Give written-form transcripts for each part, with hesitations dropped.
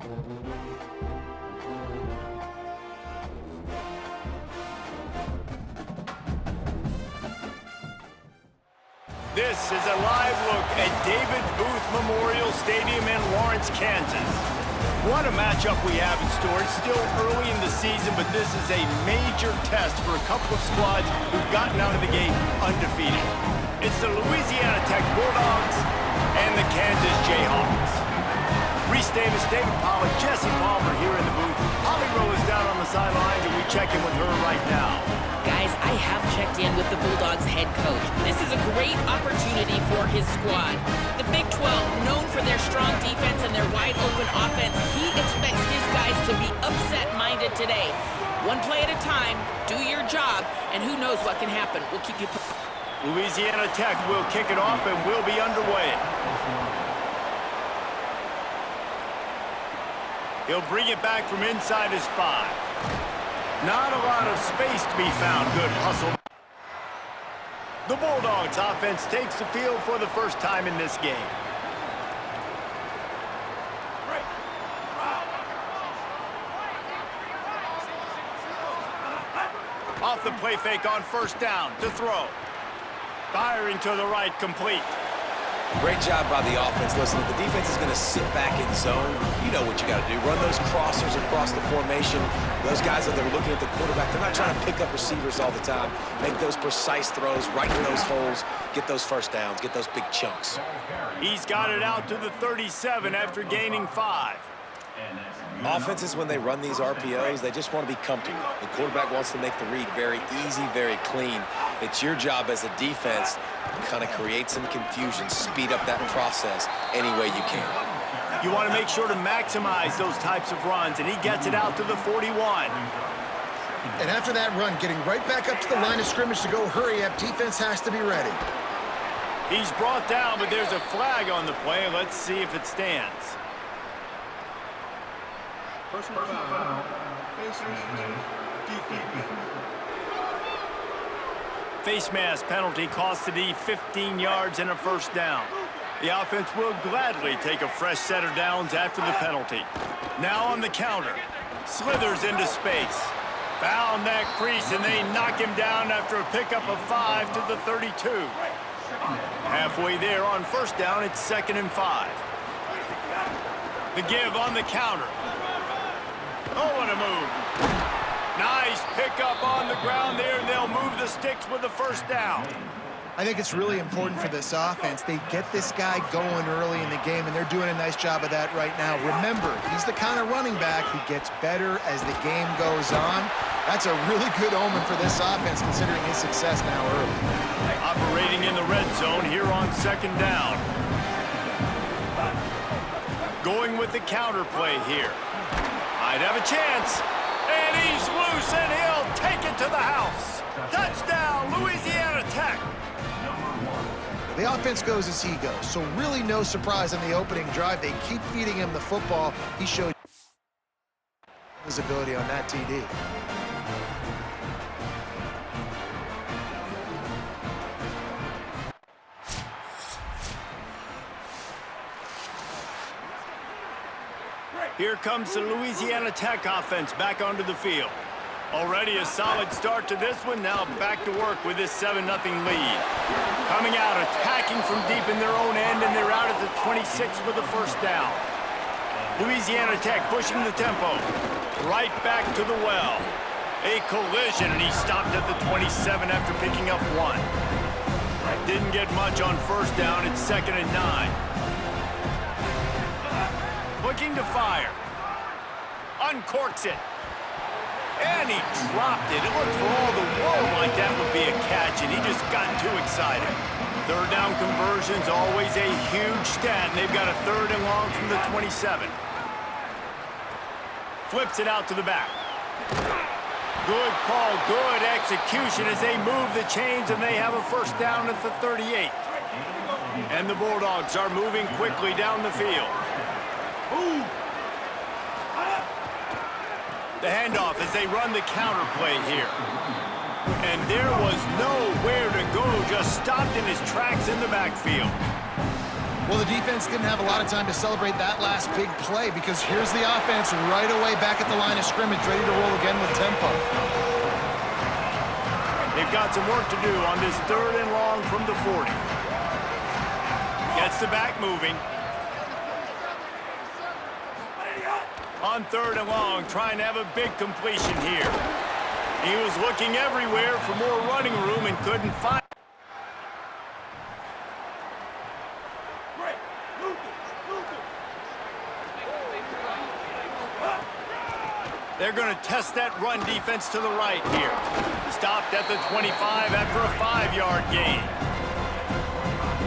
This is a live look at David Booth Memorial Stadium in Lawrence, Kansas. What a matchup we have in store. It's still early in the season, but this is a major test for a couple of squads who've gotten out of the gate undefeated. It's the Louisiana Tech Bulldogs and the Kansas Jayhawks. Reese Davis, David Pollack, Jesse Palmer here in the booth. Holly Rowe is down on the sidelines, and we check in with her right now. Guys, I have checked in with the Bulldogs head coach. This is a great opportunity for his squad. The Big 12, known for their strong defense and their wide-open offense, he expects his guys to be upset-minded today. One play at a time, do your job, and who knows what can happen. We'll keep you... Louisiana Tech will kick it off and will be underway. He'll bring it back from inside his 5. Not a lot of space to be found. Good hustle. The Bulldogs offense takes the field for the first time in this game. Off the play fake on first down to throw. Firing to the right, complete. Great job by the offense. Listen, if the defense is going to sit back in zone, you know what you got to do. Run those crossers across the formation. Those guys that are looking at the quarterback, they're not trying to pick up receivers all the time. Make those precise throws right in those holes. Get those first downs. Get those big chunks. He's got it out to the 37 after gaining 5. Offenses, when they run these RPOs, they just want to be comfortable. The quarterback wants to make the read very easy, very clean. It's your job as a defense to kind of create some confusion, speed up that process any way you can. You want to make sure to maximize those types of runs, and he gets it out to the 41. And after that run, getting right back up to the line of scrimmage to go hurry up, defense has to be ready. He's brought down, but there's a flag on the play. Let's see if it stands. Personal foul. Face mask penalty cost the D 15 yards and a first down. The offense will gladly take a fresh set of downs after the penalty. Now on the counter. Slithers into space. Found that crease, and they knock him down after a pickup of 5 to the 32. Halfway there on first down, it's 2nd and 5. The give on the counter. Oh, what a move. Nice pickup on the ground there, and they'll move the sticks with the first down. I think it's really important for this offense. They get this guy going early in the game, and they're doing a nice job of that right now. Remember, he's the kind of running back who gets better as the game goes on. That's a really good omen for this offense, considering his success now early. Operating in the red zone here on 2nd down. Going with the counter play here. Might have a chance. And he's loose, and he'll take it to the house. Touchdown, Louisiana Tech. The offense goes as he goes, so really no surprise on the opening drive. They keep feeding him the football. He showed his ability on that TD. Here comes the Louisiana Tech offense back onto the field. Already a solid start to this one. Now back to work with this 7-0 lead. Coming out, attacking from deep in their own end, and they're out at the 26 with the first down. Louisiana Tech pushing the tempo. Right back to the well. A collision, and he stopped at the 27 after picking up 1. Didn't get much on first down. It's 2nd and 9. Looking to fire. Uncorks it. And he dropped it. It looked for all the world like that would be a catch, and he just got too excited. 3rd down conversion's always a huge stat, and they've got a 3rd and long from the 27. Flips it out to the back. Good call, good execution as they move the chains, and they have a first down at the 38. And the Bulldogs are moving quickly down the field. The handoff as they run the counter play here. And there was nowhere to go, just stopped in his tracks in the backfield. Well, the defense didn't have a lot of time to celebrate that last big play because here's the offense right away back at the line of scrimmage, ready to roll again with tempo. They've got some work to do on this 3rd and long from the 40. Gets the back moving. On 3rd and long, trying to have a big completion here. He was looking everywhere for more running room and couldn't find. They're going to test that run defense to the right here. Stopped at the 25 after a 5-yard gain.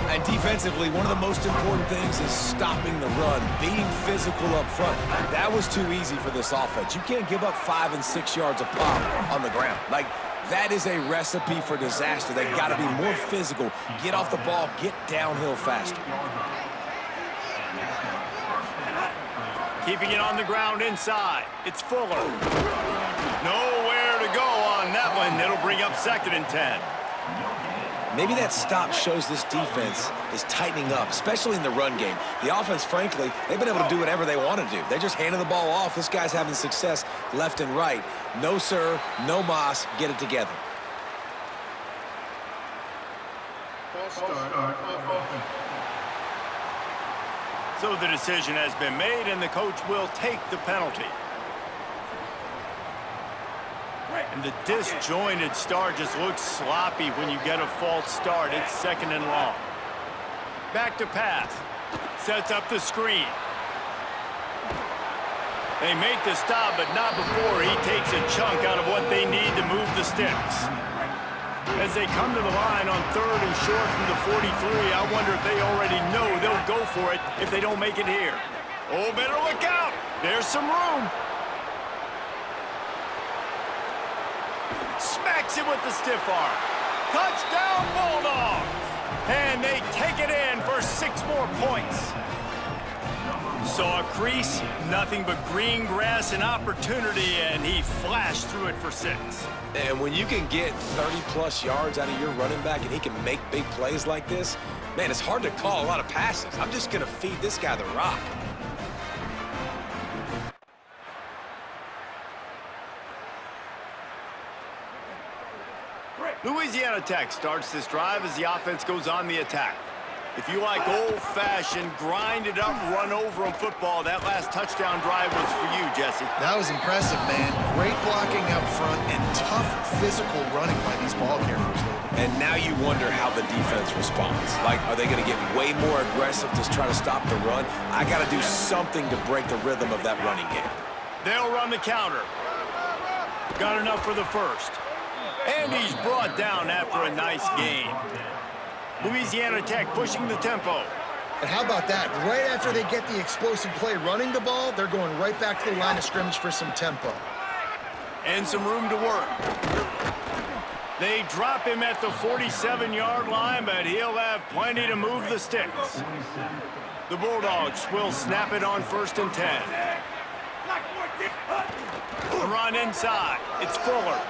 And defensively, one of the most important things is stopping the run, being physical up front. That was too easy for this offense. You can't give up 5 and 6 yards a pop on the ground. Like, that is a recipe for disaster. They've got to be more physical, get off the ball, get downhill faster. Keeping it on the ground inside. It's Fuller. Nowhere to go on that one. It'll bring up 2nd and 10. Maybe that stop shows this defense is tightening up, especially in the run game. The offense, frankly, they've been able to do whatever they want to do. They're just handing the ball off. This guy's having success left and right. No, sir, no mas. Get it together. False start. So the decision has been made, and the coach will take the penalty. And the disjointed start just looks sloppy when you get a false start. It's 2nd and long. Back to pass. Sets up the screen. They make the stop, but not before he takes a chunk out of what they need to move the sticks. As they come to the line on 3rd and short from the 43, I wonder if they already know they'll go for it if they don't make it here. Oh, better look out. There's some room. Smacks it with the stiff arm. Touchdown, Bulldogs. And they take it in for 6 more points. Saw a crease, nothing but green grass and opportunity, and he flashed through it for 6. And when you can get 30-plus yards out of your running back and he can make big plays like this, man, it's hard to call a lot of passes. I'm just going to feed this guy the rock. Louisiana Tech starts this drive as the offense goes on the attack. If you like old-fashioned, grind-it-up, run-over-'em football, that last touchdown drive was for you, Jesse. That was impressive, man. Great blocking up front and tough physical running by these ball carriers. And now you wonder how the defense responds. Like, are they going to get way more aggressive to try to stop the run? I got to do something to break the rhythm of that running game. They'll run the counter. Got enough for the first. And he's brought down after a nice gain. Louisiana Tech pushing the tempo. And how about that? Right after they get the explosive play running the ball, they're going right back to the line of scrimmage for some tempo. And some room to work. They drop him at the 47-yard line, but he'll have plenty to move the sticks. The Bulldogs will snap it on 1st and 10. The run inside. It's Fuller.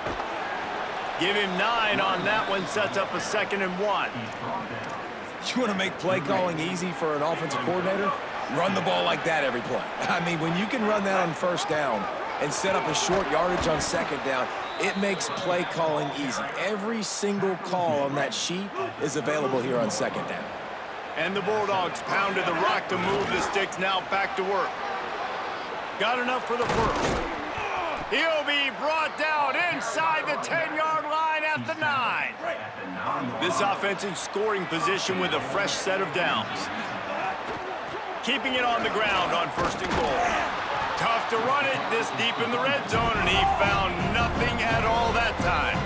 Give him 9 on that one, sets up a 2nd and 1. You want to make play calling easy for an offensive coordinator? Run the ball like that every play. I mean, when you can run that on 1st down and set up a short yardage on 2nd down, it makes play calling easy. Every single call on that sheet is available here on 2nd down. And the Bulldogs pounded the rock to move the sticks, now back to work. Got enough for the first. He'll be brought down inside the 10-yard line at the 9. This offense in scoring position with a fresh set of downs. Keeping it on the ground on 1st and goal. Tough to run it this deep in the red zone, and he found nothing at all that time.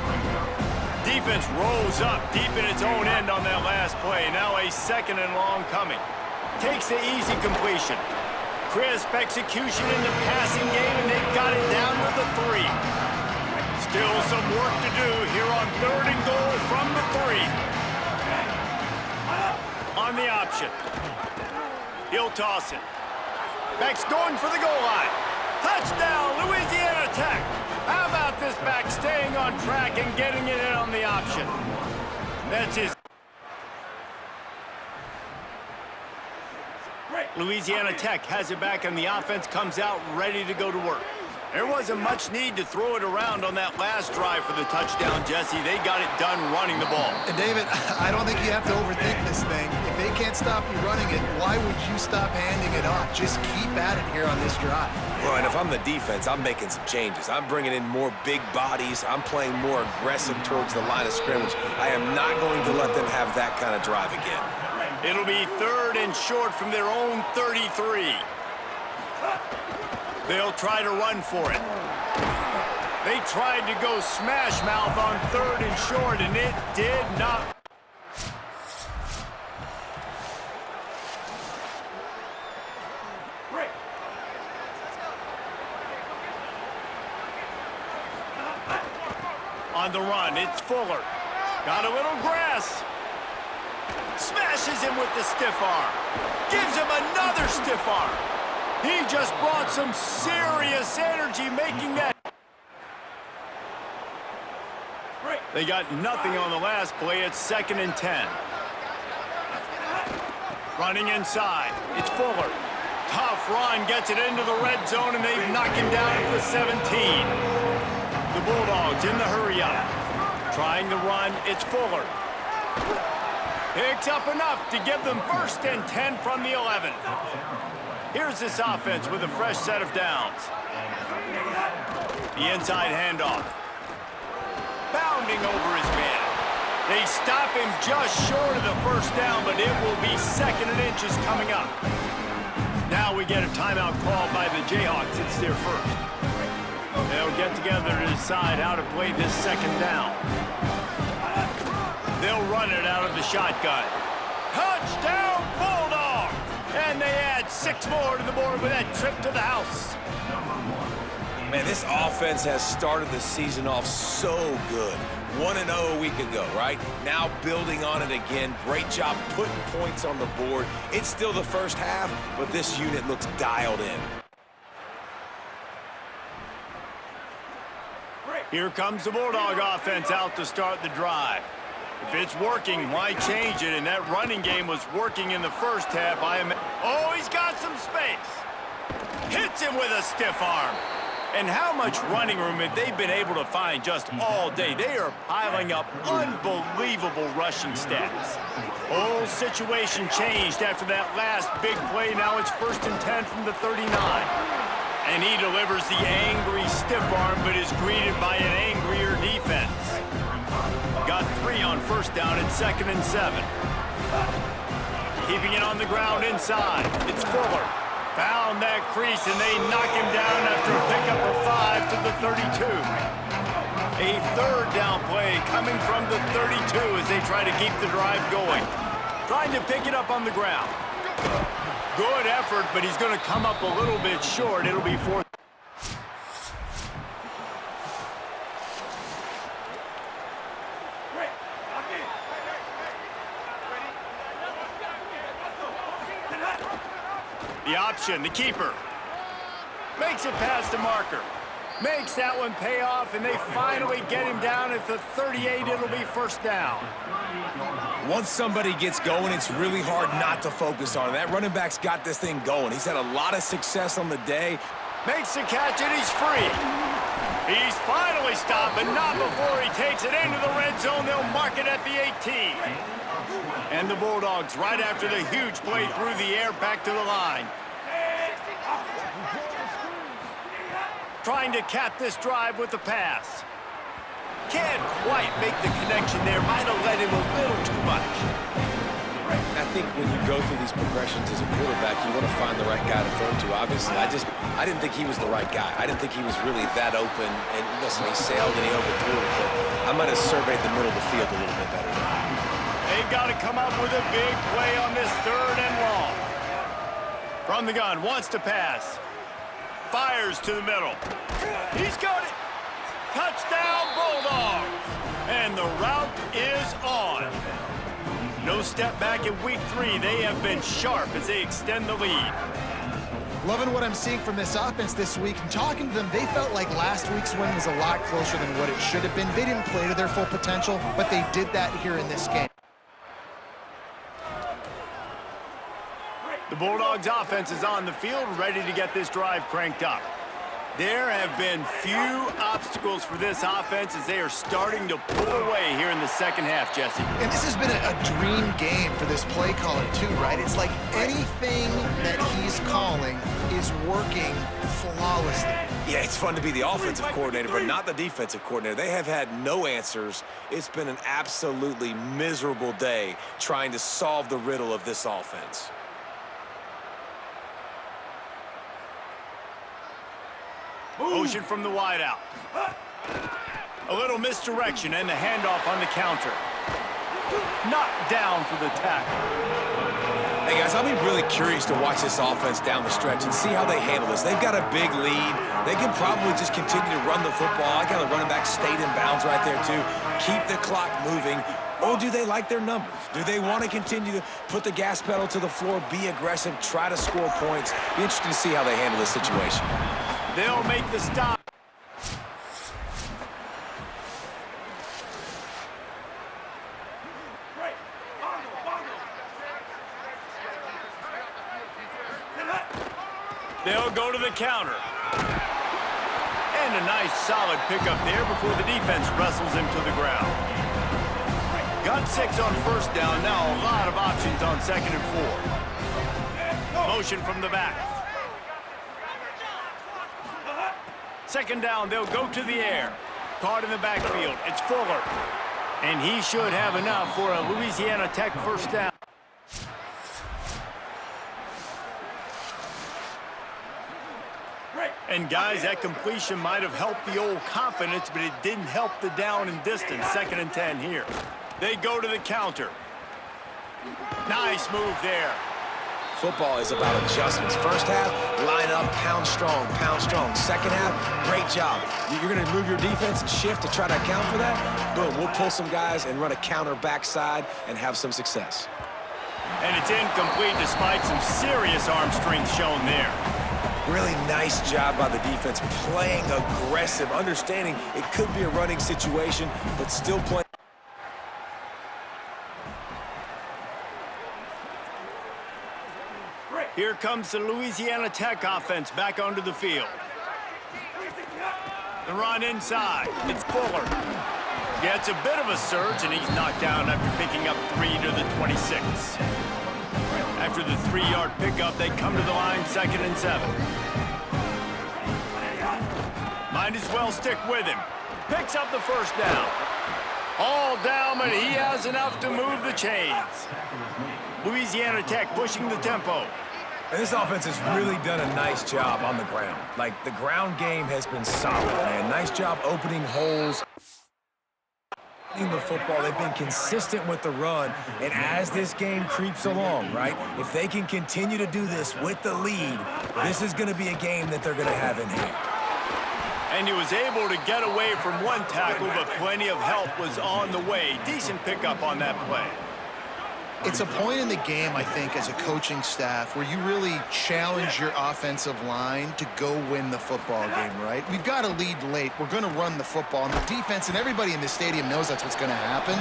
Defense rose up deep in its own end on that last play. Now a 2nd and long coming. Takes the easy completion. Crisp execution in the passing game, and they've got it down to the 3. Still some work to do here on 3rd and goal from the 3. On the option. He'll toss it. Back's going for the goal line. Touchdown, Louisiana Tech. How about this back staying on track and getting it in on the option? That's his. Louisiana Tech has it back, and the offense comes out ready to go to work. There wasn't much need to throw it around on that last drive for the touchdown, Jesse. They got it done running the ball. And David, I don't think you have to overthink this thing. If they can't stop you running it, why would you stop handing it off? Just keep at it here on this drive. Well, and if I'm the defense, I'm making some changes. I'm bringing in more big bodies. I'm playing more aggressive towards the line of scrimmage. I am not going to let them have that kind of drive again. It'll be 3rd and short from their own 33. They'll try to run for it. They tried to go smash mouth on 3rd and short, and it did not. On the run, it's Fuller. Got a little grass. Smashes him with the stiff arm. Gives him another stiff arm. He just brought some serious energy making that. They got nothing on the last play. It's 2nd and 10. Running inside. It's Fuller. Tough run. Gets it into the red zone, and they knock him down at the 17. The Bulldogs in the hurry up. Trying to run. It's Fuller. Picks up enough to give them 1st and 10 from the 11. Here's this offense with a fresh set of downs. The inside handoff. Bounding over his man. They stop him just short of the 1st down, but it will be 2nd and inches coming up. Now we get a timeout call by the Jayhawks. It's their 1st. They'll get together to decide how to play this 2nd down. They'll run it out of the shotgun. Touchdown, Bulldogs! And they add 6 more to the board with that trip to the house. Man, this offense has started the season off so good. 1-0 a week ago, right? Now building on it again. Great job putting points on the board. It's still the 1st half, but this unit looks dialed in. Here comes the Bulldog offense out to start the drive. If it's working, why change it? And that running game was working in the 1st half. Oh, he's got some space. Hits him with a stiff arm. And how much running room have they been able to find just all day? They are piling up unbelievable rushing stats. Whole situation changed after that last big play. Now it's 1st and 10 from the 39. And he delivers the angry stiff arm, but is greeted by an angrier defense. Got 3 on 1st down at 2nd and 7. Keeping it on the ground inside. It's Fuller. Found that crease, and they knock him down after a pickup of 5 to the 32. A 3rd down play coming from the 32 as they try to keep the drive going. Trying to pick it up on the ground. Good effort, but he's going to come up a little bit short. It'll be 4th. The option, the keeper. Makes it past the marker. Makes that one pay off, and they finally get him down at the 38. It'll be 1st down. Once somebody gets going, it's really hard not to focus on it. That running back's got this thing going. He's had a lot of success on the day. Makes the catch, and he's free. He's finally stopped, but not before he takes it into the red zone. They'll mark it at the 18. And the Bulldogs, right after the huge play through the air, back to the line. Trying to cap this drive with the pass. Can't quite make the connection there. Might have led him a little too much. I think when you go through these progressions as a quarterback, you want to find the right guy to throw to. Obviously, I didn't think he was the right guy. I didn't think he was really that open. And listen, he sailed and he overthrew it, but I might have surveyed the middle of the field a little bit better. They've got to come up with a big play on this 3rd and long. From the gun, wants to pass. Fires to the middle. He's got it. Touchdown, Bulldogs. And the route is on. No step back in week 3. They have been sharp as they extend the lead. Loving what I'm seeing from this offense this week. And talking to them, they felt like last week's win was a lot closer than what it should have been. They didn't play to their full potential, but they did that here in this game. The Bulldogs offense is on the field, ready to get this drive cranked up. There have been few obstacles for this offense as they are starting to pull away here in the second half, Jesse. And this has been a dream game for this play caller too, right? It's like anything that he's calling is working flawlessly. Yeah, it's fun to be the offensive coordinator, but not the defensive coordinator. They have had no answers. It's been an absolutely miserable day trying to solve the riddle of this offense. Motion from the wideout. A little misdirection and the handoff on the counter. Knocked down for the tackle. Hey, guys, I'll be really curious to watch this offense down the stretch and see how they handle this. They've got a big lead. They can probably just continue to run the football. I got a running back stayed in bounds right there, too. Keep the clock moving. Or do they like their numbers? Do they want to continue to put the gas pedal to the floor, be aggressive, try to score points? Be interesting to see how they handle this situation. They'll make the stop. They'll go to the counter. And a nice solid pickup there before the defense wrestles him to the ground. Got 6 on first down. Now a lot of options on 2nd and 4. Motion from the back. 2nd down, they'll go to the air. Caught in the backfield. It's Fuller. And he should have enough for a Louisiana Tech first down. And guys, that completion might have helped the old confidence, but it didn't help the down and distance. 2nd and 10 here. They go to the counter. Nice move there. Football is about adjustments. First half, line up, pound strong, pound strong. Second half, great job. You're going to move your defense and shift to try to account for that. Boom, we'll pull some guys and run a counter backside and have some success. And it's incomplete despite some serious arm strength shown there. Really nice job by the defense, playing aggressive, understanding it could be a running situation, but still playing. Here comes the Louisiana Tech offense back onto the field. The run inside. It's Fuller. Gets a bit of a surge, and he's knocked down after picking up 3 to the 26. After the 3-yard pickup, they come to the line 2nd and 7. Might as well stick with him. Picks up the first down. All down, but he has enough to move the chains. Louisiana Tech pushing the tempo. And this offense has really done a nice job on the ground. Like, the ground game has been solid, man. Nice job opening holes. In the football, they've been consistent with the run, and as this game creeps along, right, if they can continue to do this with the lead, this is going to be a game that they're going to have in hand. And he was able to get away from one tackle, but plenty of help was on the way. Decent pickup on that play. It's a point in the game, I think, as a coaching staff where you really challenge your offensive line to go win the football game, right? We've got a lead late. We're going to run the football. And the defense and everybody in the stadium knows that's what's going to happen.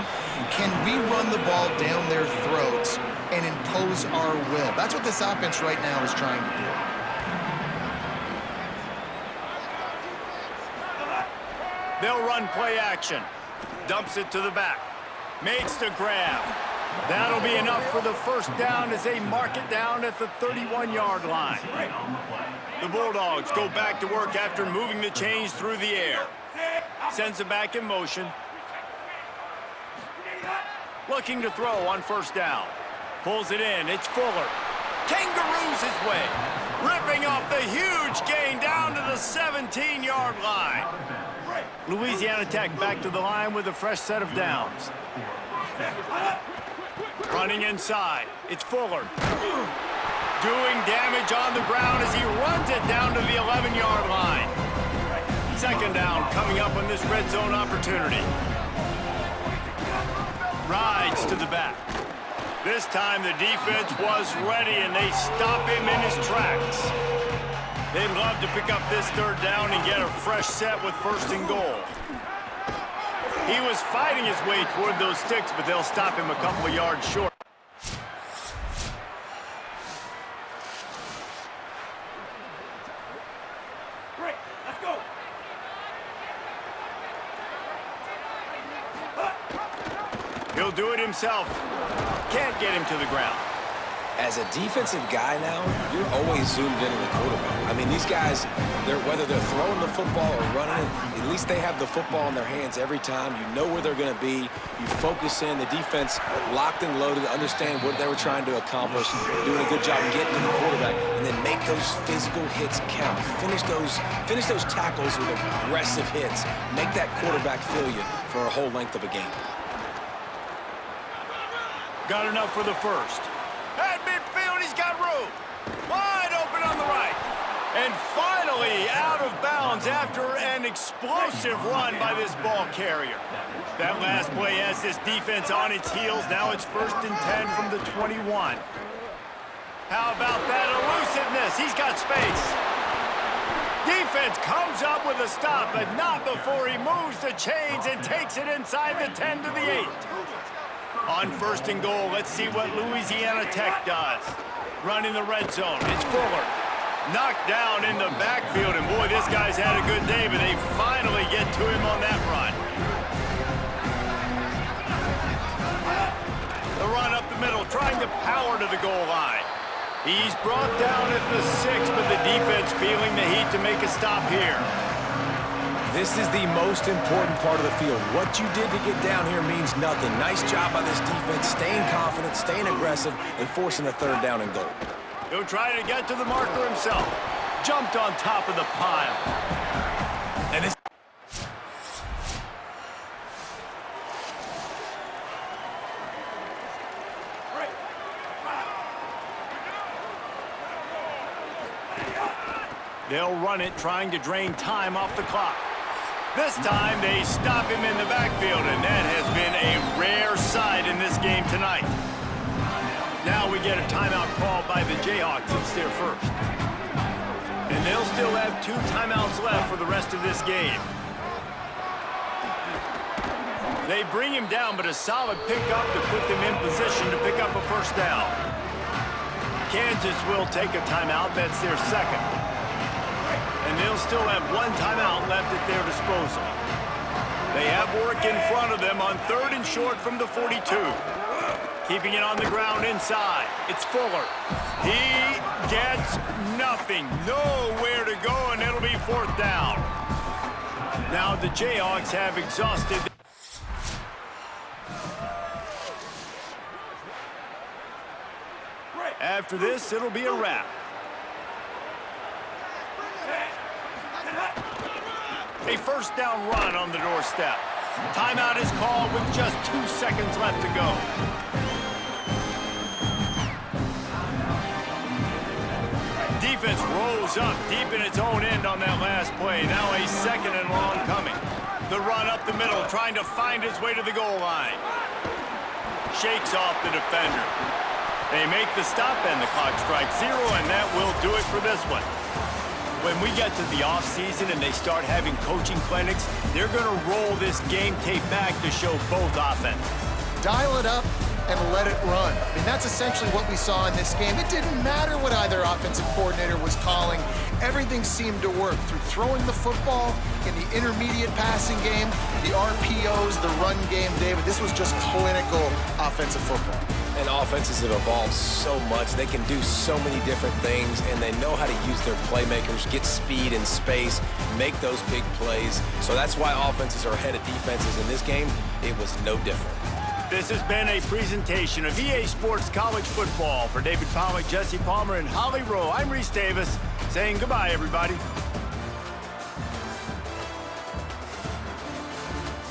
Can we run the ball down their throats and impose our will? That's what this offense right now is trying to do. They'll run play action. Dumps it to the back. Makes the grab. That'll be enough for the first down as they mark it down at the 31-yard line. The Bulldogs go back to work after moving the chains through the air. Sends it back in motion. Looking to throw on first down. Pulls it in. It's Fuller. Kangaroos his way. Ripping off the huge gain down to the 17-yard line. Louisiana Tech back to the line with a fresh set of downs. Running inside. It's Fuller. Doing damage on the ground as he runs it down to the 11-yard line. 2nd down coming up on this red zone opportunity. Rides to the back. This time the defense was ready and they stop him in his tracks. They'd love to pick up this 3rd down and get a fresh set with 1st and goal. He was fighting his way toward those sticks, but they'll stop him a couple of yards short. He'll do it himself. Can't get him to the ground. As a defensive guy now, you're always zoomed into the quarterback. I mean, these guys, whether they're throwing the football or running it, at least they have the football in their hands every time. You know where they're going to be. You focus in. The defense locked and loaded, understand what they were trying to accomplish, doing a good job getting to the quarterback, and then make those physical hits count. Finish those tackles with aggressive hits. Make that quarterback feel you for a whole length of a game. Got enough for the first. At midfield, he's got room. Wide open on the right. And finally out of bounds after an explosive run by this ball carrier. That last play has this defense on its heels. Now it's 1st and 10 from the 21. How about that elusiveness? He's got space. Defense comes up with a stop, but not before he moves the chains and takes it inside the 10 to the 8. On 1st and goal, let's see what Louisiana Tech does. Running the red zone, it's Fuller. Knocked down in the backfield, and boy, this guy's had a good day, but they finally get to him on that run. The run up the middle, trying to power to the goal line. He's brought down at the 6, but the defense feeling the heat to make a stop here. This is the most important part of the field. What you did to get down here means nothing. Nice job by this defense, staying confident, staying aggressive, and forcing a 3rd down and goal. He'll try to get to the marker himself. Jumped on top of the pile. And it's they'll run it, trying to drain time off the clock. This time, they stop him in the backfield, and that has been a rare sight in this game tonight. Now we get a timeout called by the Jayhawks. It's their first. And they'll still have 2 timeouts left for the rest of this game. They bring him down, but a solid pickup to put them in position to pick up a 1st down. Kansas will take a timeout. That's their 2nd. And they'll still have 1 timeout left at their disposal. They have work in front of them on 3rd and short from the 42. Keeping it on the ground inside. It's Fuller. He gets nothing. Nowhere to go, and it'll be 4th down. Now the Jayhawks have exhausted. After this, it'll be a wrap. A 1st down run on the doorstep. Timeout is called with just 2 seconds left to go. Defense rolls up deep in its own end on that last play. Now a 2nd and long coming. The run up the middle, trying to find its way to the goal line. Shakes off the defender. They make the stop, and the clock strikes 0, and that will do it for this one. When we get to the offseason and they start having coaching clinics, they're going to roll this game tape back to show both offenses. Dial it up and let it run. I mean, that's essentially what we saw in this game. It didn't matter what either offensive coordinator was calling. Everything seemed to work through throwing the football in the intermediate passing game, the RPOs, the run game, David. This was just clinical offensive football. And offenses have evolved so much. They can do so many different things, and they know how to use their playmakers, get speed and space, make those big plays. So that's why offenses are ahead of defenses. In this game, it was no different. This has been a presentation of EA Sports College Football. For David Pollack, Jesse Palmer, and Holly Rowe, I'm Reese Davis saying goodbye, everybody.